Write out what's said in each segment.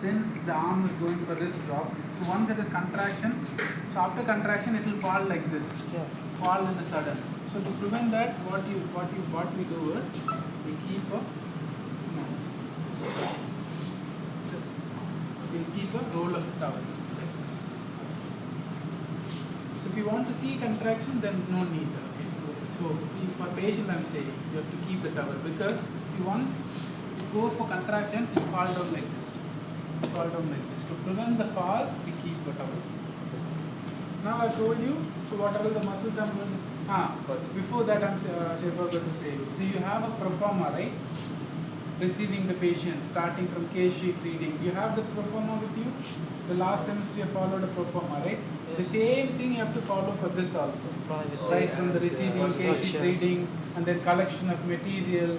since the arm is going for wrist drop, so once it is contraction, so after contraction it will fall like this, fall in a sudden. So to prevent that, what we do is we keep a we'll keep a roll of towel like this. So if you want to see contraction, then no need. Okay. So for patient, I'm saying you have to keep the towel because see once you go for contraction, it fall down like this. Fall down like this. To prevent the falls, we keep the towel. Now I told you. So what are the muscles I'm going to say? Before that I'm forgot to say. So you have a performer, right? Receiving the patient, starting from case sheet reading. You have the performer with you. The last semester you followed a performer, right? Yeah. The same thing you have to follow for this also. Right from the receiving, case sheet reading, and then collection of material,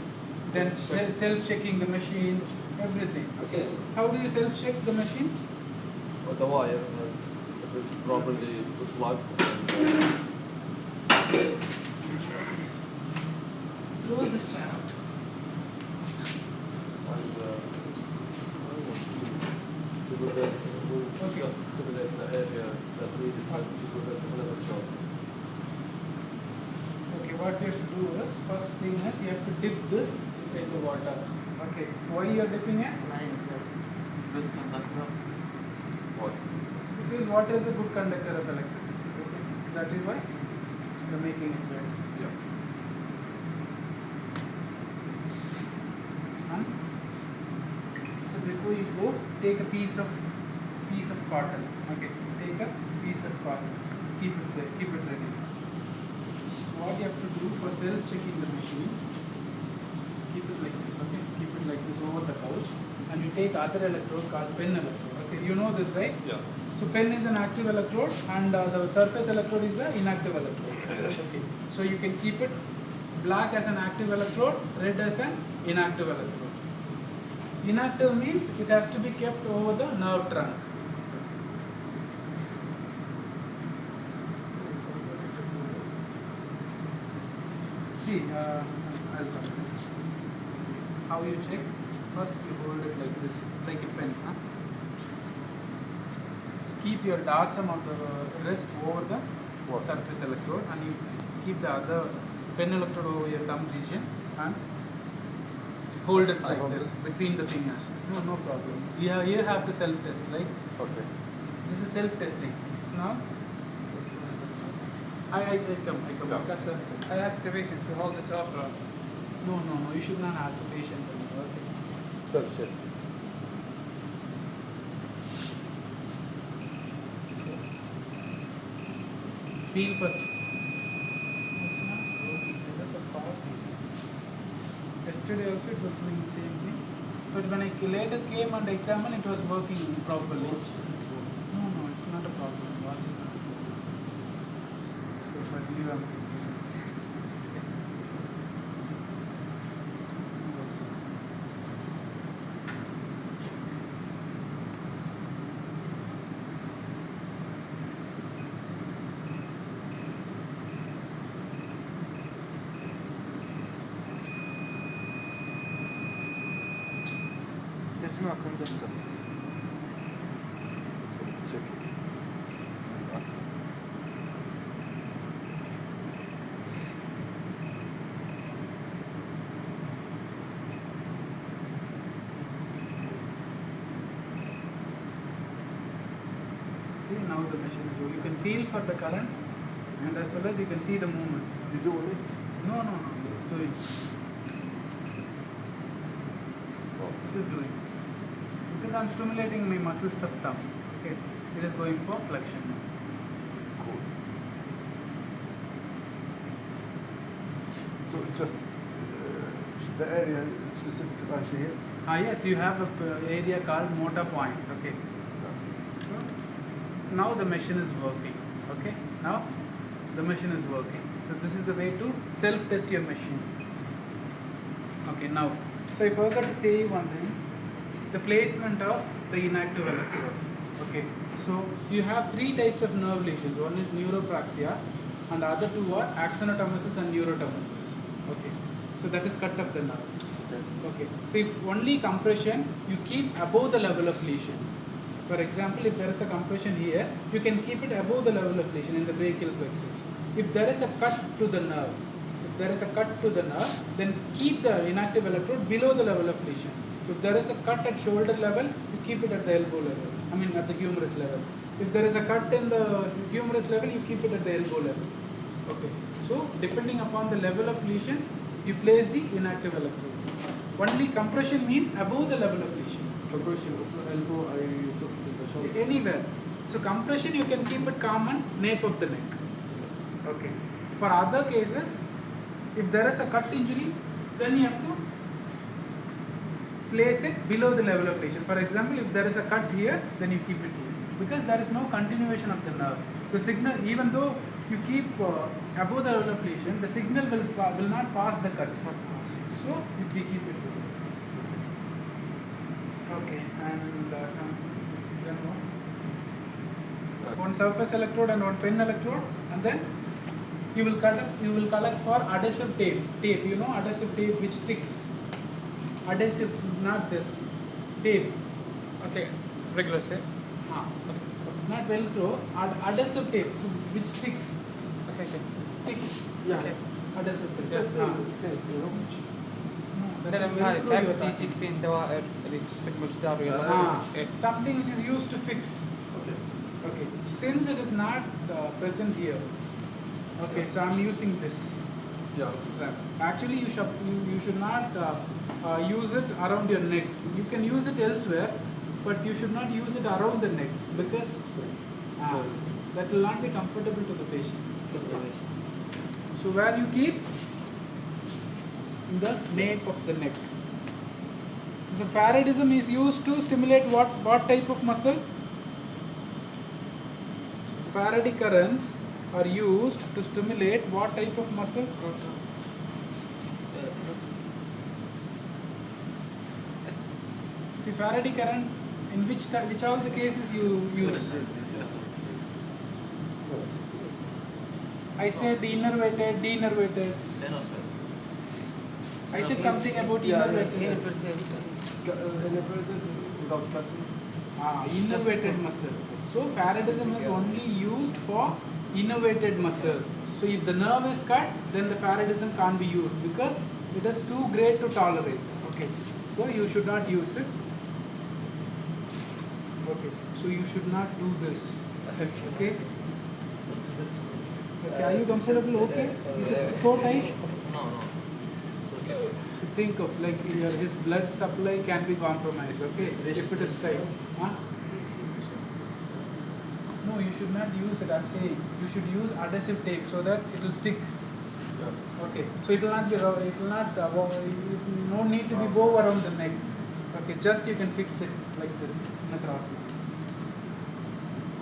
then self-checking the machine, everything. Okay. How do you self-check the machine? With the wire, if it's properly plugged. Throw this chair out. Okay. Just stimulate the area that needed to prevent another shock. Okay, what you have to do is, first thing is you have to dip this inside the water. Okay, why you are dipping it? What? Because water is a good conductor of electricity. Okay, so that is why you are making it wet. Yeah. So before you go, take a piece of cotton. Okay, take a piece of cotton. Keep it there. Keep it ready. What you have to do for self-checking the machine, keep it like this. Okay, keep it like this over the couch, and you take other electrode called pen electrode. Okay, you know this, right? Yeah. So pen is an active electrode, and the surface electrode is the inactive electrode. Okay, so you can keep it black as an active electrode, red as an inactive electrode. Inactive means it has to be kept over the nerve trunk. See, I'll come. How you check? First you hold it like this, like a pen. Huh? Keep your dorsum of the wrist over the surface electrode, and you keep the other pen electrode over your thumb region and hold it like this between the fingers. No problem. You have to self-test, right? Okay. This is self-testing. Now, I come. I asked the patient to hold it up. No. You should not ask the patient. Okay. Self-check. Feel for. It's not working because of fog. Yesterday also it was doing the same thing. But when I later came and examined, it was working properly. No, it's not a problem. Watch is not a problem. So for you, There's no conductor. Check it. That's see, now the machine is working. You can feel for the current, and as well as you can see the movement. you doing it? No, it's doing. It is doing. Because I'm stimulating my muscles of thumb. Okay, it is going for flexion now. Cool. So it's just the area specific right here? Yes, you have an area called motor points. Okay. So now the machine is working. Okay. Now the machine is working. So this is the way to self-test your machine. Okay. Now, so I forgot to say one thing. The placement of the inactive electrodes. Okay. So you have three types of nerve lesions. One is neuropraxia, and the other two are axonottomasis and neurotomasis. Okay. So that is cut of the nerve. Okay. So if only compression, you keep above the level of lesion. For example, if there is a compression here, you can keep it above the level of lesion in the brachial plexus. If there is a cut to the nerve, then keep the inactive electrode below the level of lesion. If there is a cut at shoulder level, you keep it at the elbow level. I mean at the humerus level. If there is a cut in the humerus level, you keep it at the elbow level. Okay. So depending upon the level of lesion, you place the inactive electrode. Only compression means above the level of lesion. Compression of the elbow, I took it in the shoulder. Anywhere. So compression you can keep it common nape of the neck. Okay. For other cases, if there is a cut injury, then you have to place it below the level of lesion. For example, if there is a cut here, then you keep it here, because there is no continuation of the nerve. The signal, even though you keep above the level of lesion, the signal will not pass the cut. So we keep it here. Okay, and then one surface electrode and one pen electrode, and then you will collect for adhesive tape. Tape, you know, adhesive tape which sticks. Adhesive, not this. Tape. Okay, regular tape. Okay. Not Velcro. Adhesive tape, so which sticks. Okay. Stick. Yeah. Okay. Adhesive tape. Yes, Ah. Then I'm Velcro you are talking. Something which is used to fix. Okay. Since it is not present here. Okay, so I'm using this strap. Actually, you should not use it around your neck. You can use it elsewhere, but you should not use it around the neck, because that will not be comfortable to the patient. So where you keep? In the nape of the neck. So Faradism is used to stimulate what type of muscle? Faraday currents are used to stimulate what type of muscle? See, Faraday current, in which all the cases you use? I said denervated. I said something about innervated. Without cutting. Innervated muscle. So Faradism is only used for innervated muscle. So if the nerve is cut, then the Faradism can't be used, because it is too great to tolerate. Okay. So you should not use it. Okay. So you should not do this. Okay. Okay. Are you comfortable? Okay. Is it so tight? No. It's okay. So think of his blood supply can be compromised. Okay. If it is tight. Huh? No, you should not use it. I'm saying you should use adhesive tape so that it will stick. Okay, so it will not be. It will not. No need to be bow around the neck. Okay, just you can fix it like this in a cross.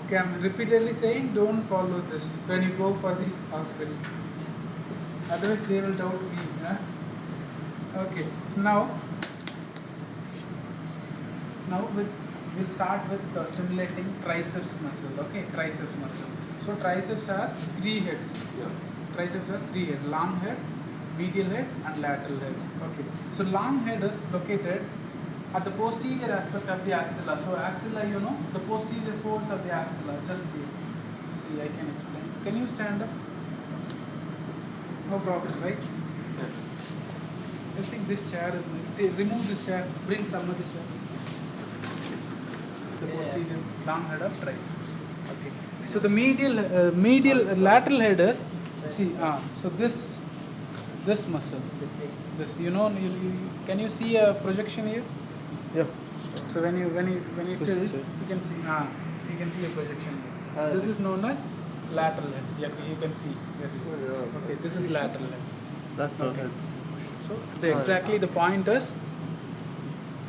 Okay, I'm repeatedly saying don't follow this when you go for the hospital. Otherwise, they will doubt me. Huh? Okay, so now we'll start with stimulating triceps muscle. Okay, triceps muscle. So triceps has 3 heads. Triceps has 3 heads: long head, medial head, and lateral head. Okay. So long head is located at the posterior aspect of the axilla. So axilla, the posterior folds of the axilla. Just here. See, I can explain. Can you stand up? No problem, right? Yes. I think this chair is. Remove this chair. Bring some other chair. The posterior long head of triceps. Okay. So the lateral head is, so this muscle, this, can you see a projection here? Yeah. So when you tilt, you can see, so you can see a projection here. So this is known as lateral head. Yeah, you can see. Okay, this is lateral head. That's okay. So exactly the point is.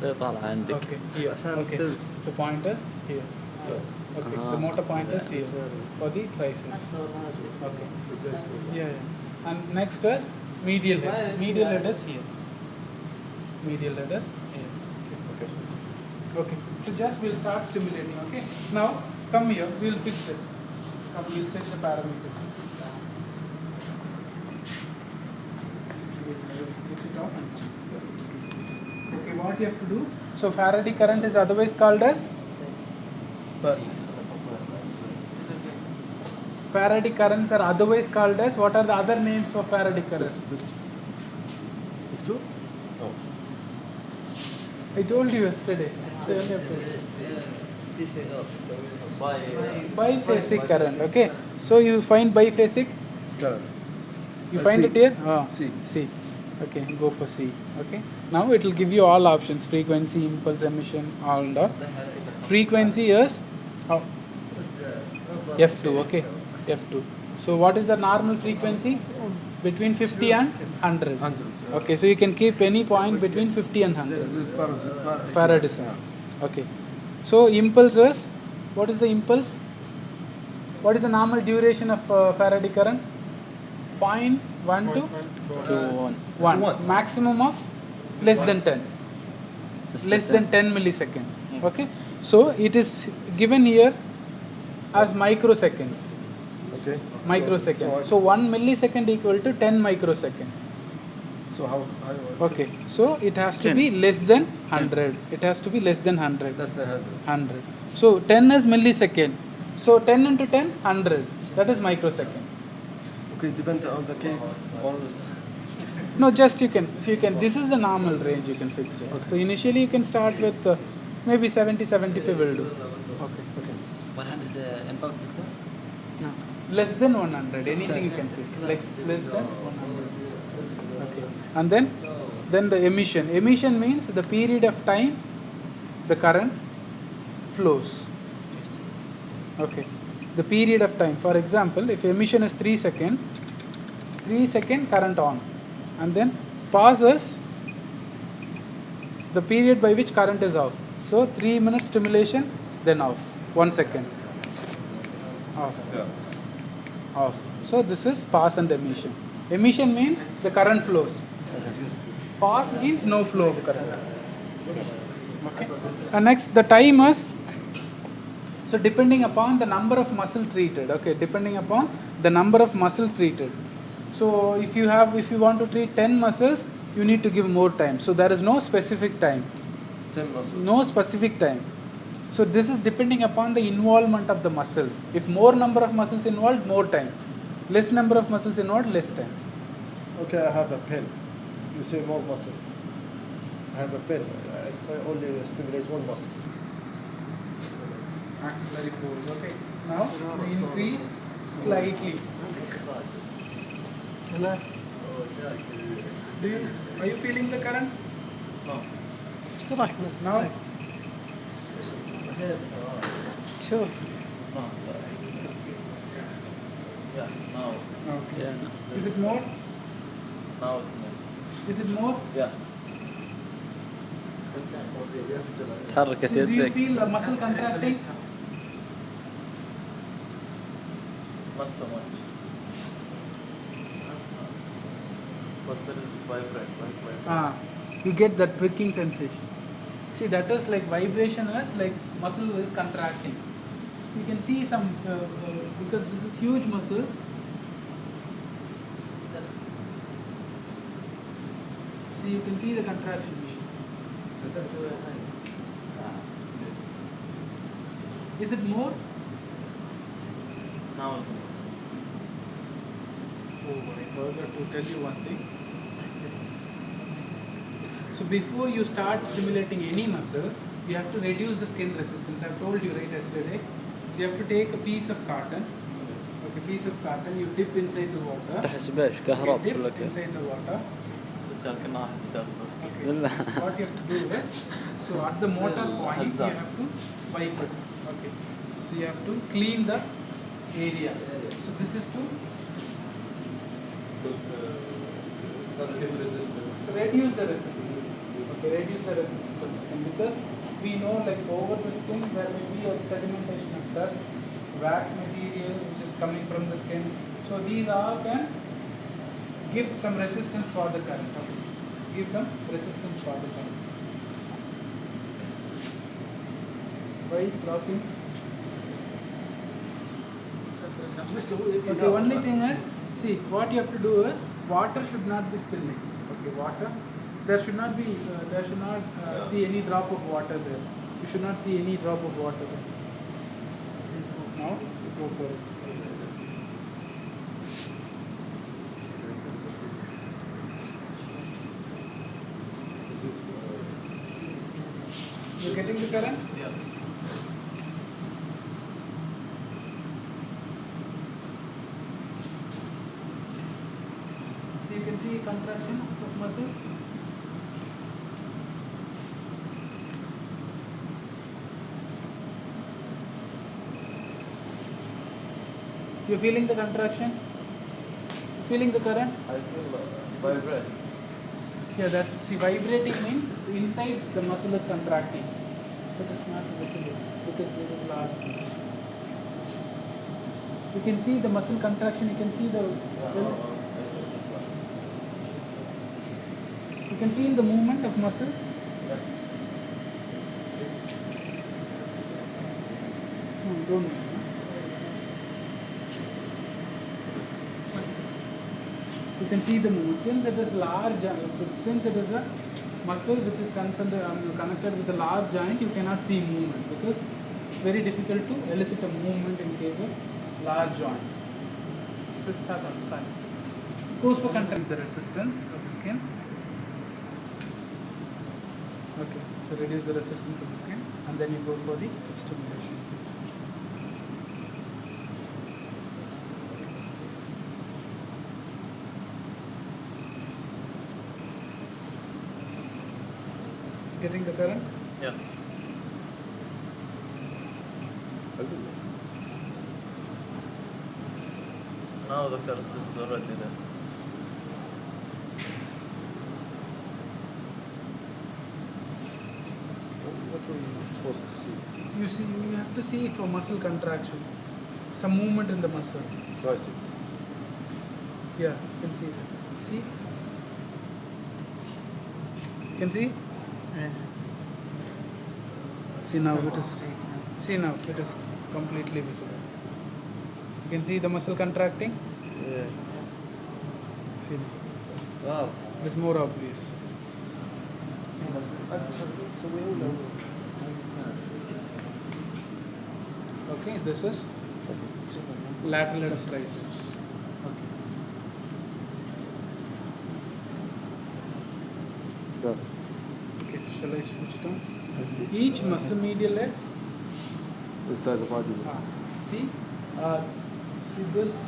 طالع عندك. Okay, here. Okay. The point is here. Okay, the motor point is here for the triceps. Okay. Yeah. And next is medial head. Medial head is here. Medial head is here. Okay. So just we'll start stimulating. Okay. Now come here. We'll fix it. Come. We'll set the parameters. Switch it off. you have to do? So Faraday current is otherwise called as? Faraday currents are otherwise called as, what are the other names for Faraday current? Victor? No. I told you yesterday. Biphasic current, okay. So you find biphasic? Current. You find C. it here? Oh, C. C. Okay, go for C. Okay. Now it will give you all options: frequency, impulse, emission, all and all. Frequency is F2. Okay, F2. So what is the normal frequency? Between 50 and 100. 100. Okay, so you can keep any point between 50 and 100. This is Faraday. Faraday sound. Okay. So impulse is, what is the impulse? What is the normal duration of Faraday current? 0.1 to 1. Maximum of less than 10. Less than 10 millisecond. Okay. So it is given here as microseconds. Okay. Microseconds. So 1 millisecond equal to 10 microsecond. So how Okay. So it has to be less than 100. It has to be less than 100. That's the 100. 100. So 10 is millisecond. So 10 into 10, 100. That is microsecond. Okay, depends on the case. Or No, just you can. So you can. This is the normal range you can fix it. So initially you can start with maybe 70, 75 will do. Okay. 100 impulse, doctor? No. Less than 100. Anything you can fix. Less than 100. Okay. And then the emission. Emission means the period of time the current flows. Okay. The period of time. For example, if emission is 3 seconds, 3 second current on, and then passes the period by which current is off. So 3 minutes stimulation, then off. 1 second. Off. Off. So this is pass and emission. Emission means the current flows. Pass means no flow of current. Okay. And next the time is, so depending upon the number of muscle treated. Okay, depending upon the number of muscle treated. So if you want to treat 10 muscles, you need to give more time. So there is no specific time. 10 muscles. No specific time. So this is depending upon the involvement of the muscles. If more number of muscles involved, more time. Less number of muscles involved, less time. Okay, I have a pen. You say more muscles. I have a pen. I only stimulate one muscle. Axillary force. Okay. Now we increase slightly. Are you feeling the current? No. Now. شوف. Yeah, now. Okay. Yeah. Is it more? Now it's more. Is it more? Yeah. تحركت So do you يدك. feel a muscle contracting? Not so much. But there is vibrate. You get that pricking sensation. See, that is like vibration is like muscle is contracting. You can see some, because this is huge muscle. See, you can see the contraction. Is it more? Now it's more. Oh, I forgot to tell you one thing. So before you start stimulating any muscle, you have to reduce the skin resistance. I told you right yesterday. So you have to take a piece of cotton. Okay, piece of cotton. You dip inside the water. تحس بايش كهرب You ولا dip كيف؟ inside the water. Okay. لا. What you have to do is, so at the motor point, you have to wipe it. Okay. So you have to clean the area. So this is to reduce the resistance. Okay, reduce the resistance of the skin, because we know like over the skin there may be a sedimentation of dust, wax material which is coming from the skin. So these all can give some resistance for the current. Okay. Give some resistance for the current. Why laughing? Okay, only thing is, see, what you have to do is, water should not be spilling. Okay, water there should not be, see any drop of water there. You should not see any drop of water there. Now, go for it. You're getting the current? Yeah. So you can see contraction of muscles. You're feeling the contraction? Feeling the current? I feel vibrate. Yeah, that, see, vibrating means inside the muscle is contracting. But it's not visible because this is large muscle. You can see the muscle contraction, you can see the, you can feel the movement of muscle. No, don't move. You can see the movement. Since it is large, since it is a muscle which is connected with a large joint, you cannot see movement because it's very difficult to elicit a movement in case of large joints. So it's start on the side. Goes for contract the resistance of the skin. Okay, so reduce the resistance of the skin and then you go for the stimulation. Getting the current? Yeah. Now the current is already there. What are you supposed to see? You see, you have to see for muscle contraction, some movement in the muscle. Triceps. Yeah, you can see that. See? You can see? See now it is. See now it is completely visible. You can see the muscle contracting. Yeah. See, Wow. it is more obvious. So we all know. Okay, this is lateral head of triceps. Okay. Yeah. Okay, shall I switch it on? Each muscle medial head. This side of body. See, see this.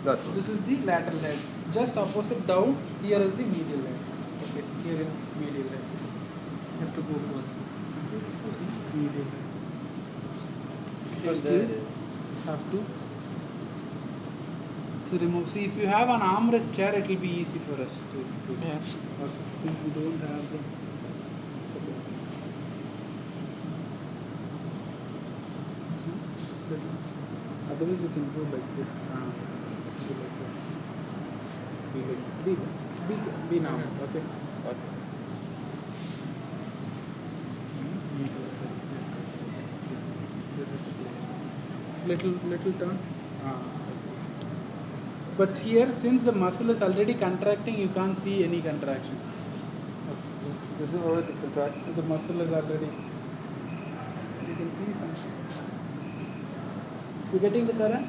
That's one. This is the lateral head. Just opposite down. Here is the medial head. Okay, here is medial head. You have to go for medial head. First you have to. So remove. See, if you have an armrest chair, it will be easy for us to. Yeah. Okay. Since we don't have the. it's okay. See? Otherwise, you can go like this. Go like this. Be now. Okay. Okay. This is the place. Little turn. But here, since the muscle is already contracting, you can't see any contraction. This is already contracted. So the muscle is already. You can see something. You getting the current?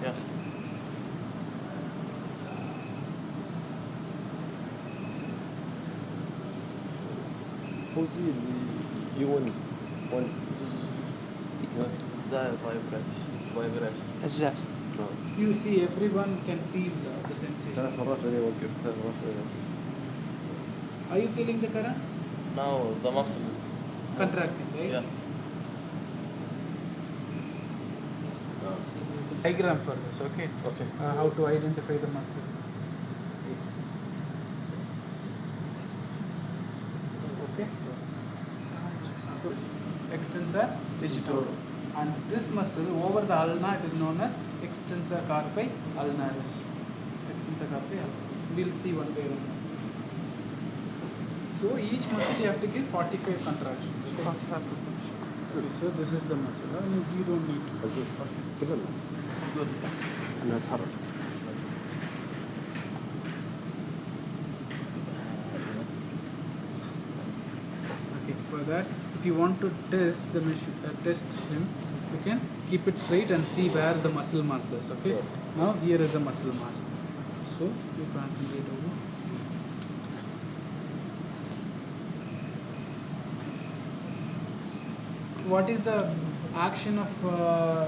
Yeah. Who's you one? The vibration. الزاز. You see, everyone can feel the sensation. ثلاث مرات بعدين وقف. ثلاث مرات بعدين. Are you feeling the current? Now the muscle is Contracting, right? Yeah. Diagram for this, okay? Okay. How to identify the muscle. Okay? So, extensor digitorum. And this muscle over the ulna, it is known as extensor carpi ulnaris. Extensor carpi ulnaris. We'll see one by one. So each muscle you have to give 45 contractions. Okay? So this is the muscle. You don't need to. عزوز كذا Good. انها تتحرك. For that, if you want to test the test him, you can keep it straight and see where the muscle mass is. Okay. Yeah. Now here is the muscle mass. So you concentrate over. What is the action of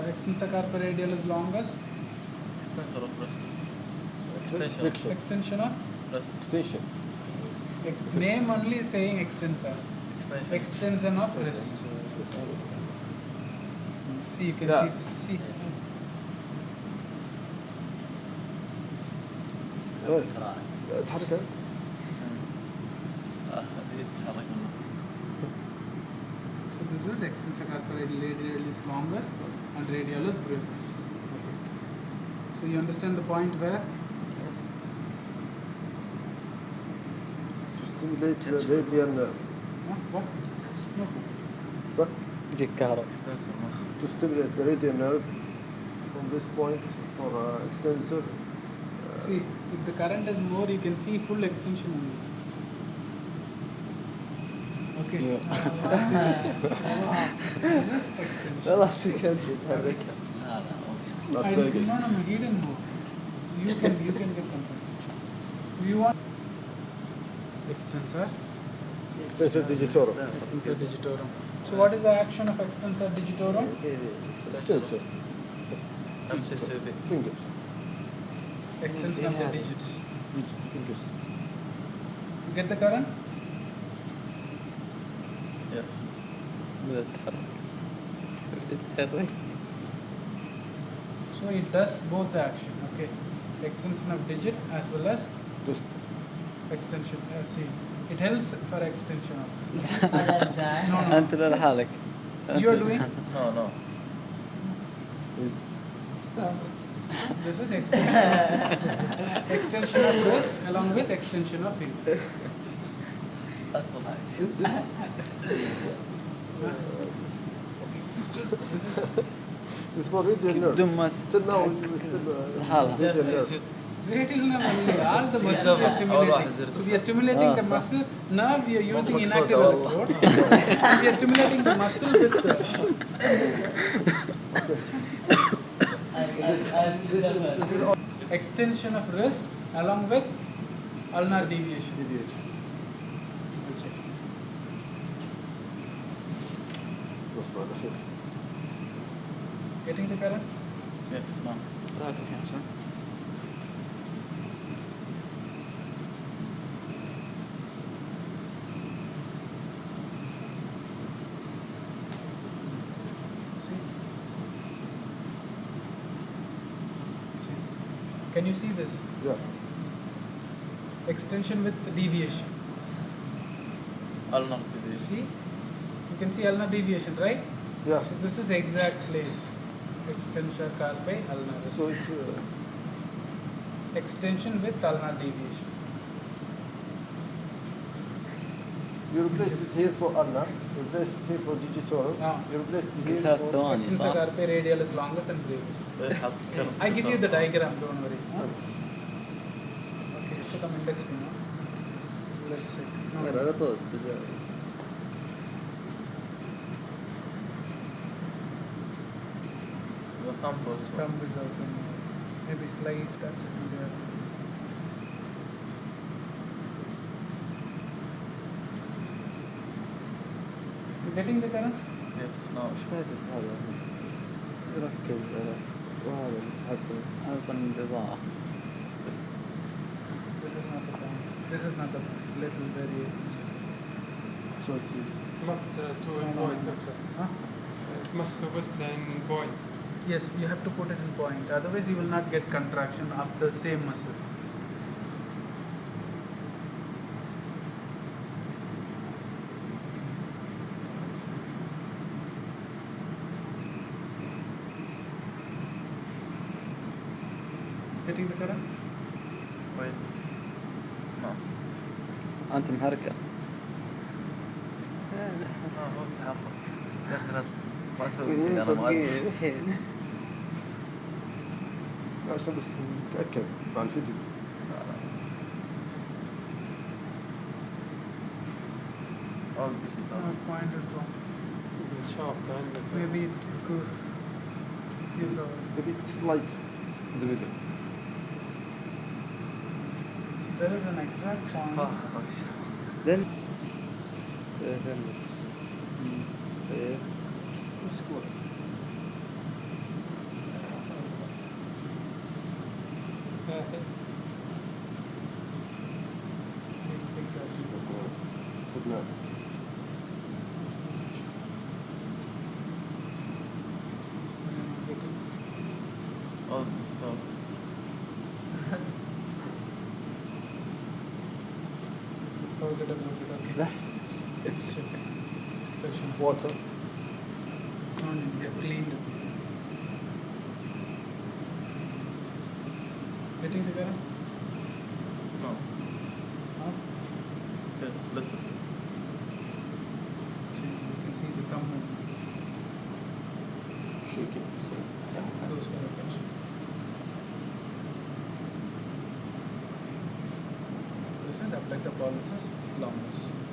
extensor carpi radialis longus? Extensor of wrist. Extension. Flexion. Extension of Wrist. Extension. name only is saying extensor. Extension. Extension of wrist. See, you can Yeah. see. تحرك هذه تتحرك منه. So this is extensor carpi radialis longus and radialis brevis. So you understand the point where? to stimulate the radial nerve. What? No. صح؟ يجيك كهرباء. Extensor muscle. To stimulate the radial nerve from this point for extensor. See, if the current is more, you can see full extension only. Okay. This is extension. خلاص كانت تتحرك. لا لا. Las No, Vegas. no, he didn't move. So you can get control. You want extensor? Extensor digitorum. Extensor digitorum. So what is the action of extensor digitorum? Extensor. MTCB. Fingers. Extension of the digits. Fingers. You get the current? Yes. بدأت تتحرك. So it does both the action. Okay. Extension of digit as well as Wrist. extension. See, it helps for extension also. No, أنت لحالك. You are doing. No no. This is extension of wrist along with extension of finger. This is for radial nerve. بدون ما Till now we still لحالها. radial nerve. Radial nerve only. All the muscle we are stimulating. So we are stimulating the muscle. Now we are using inactive electrode. We are stimulating the muscle with This is all extension of wrist along with ulnar deviation. deviation. We'll check. نصبر على خير. Getting the current? Yes. No. راتب كم صح؟ See? See? Can you see this? Yeah. Extension with deviation. Ulnar TVC. See? You can see ulnar deviation, right? Yeah. So this is exact place. Extension carpi ulnar. So it's Extension with ulnar deviation. you replaced it here for ulnar, you replaced it here for digitorum, Ah. you replaced it here ثلاث for ثواني Extensor صح؟ carpi radialis longus and brevis. يحط current. I give you the diagram, don't worry. Huh? Okay, just to come index me now. Let's check. No, على طول استجابة. The thumb also. thumb is also more. Maybe slight touches in there. You getting the current? Yes. No. وش فائدة هذا؟ يركز على وهذا مسحته أيضا الإضاءة. This is not the point. This is not the point. Little variation. so it's It must to in point, doctor. Huh? It must to put in point. Yes, you have to put it in point. Otherwise, you will not get contraction of the same muscle. Getting the current? Wait. No. أنت محركة. ما هو تحرك. يا أخي لا- ما أسوي شيء أنا مؤدب. الحين. عشان بس نتأكد مع الفيديو. لا، لا. 1 All this is No, all. point is wrong. Sharp and Maybe it goes. Yes, or Maybe it's light in the middle. so there is an exact point. Then ايه Square. See, exactly. سبنا All this stuff. Forget about it. Okay. لحظة It's okay. Session. Water. No, no, we have cleaned it. Getting the camera? No. Huh? Yes, little. See, you can see the thumb movement. shaking. See, goes for the patient. This is abductor paralysis, longus.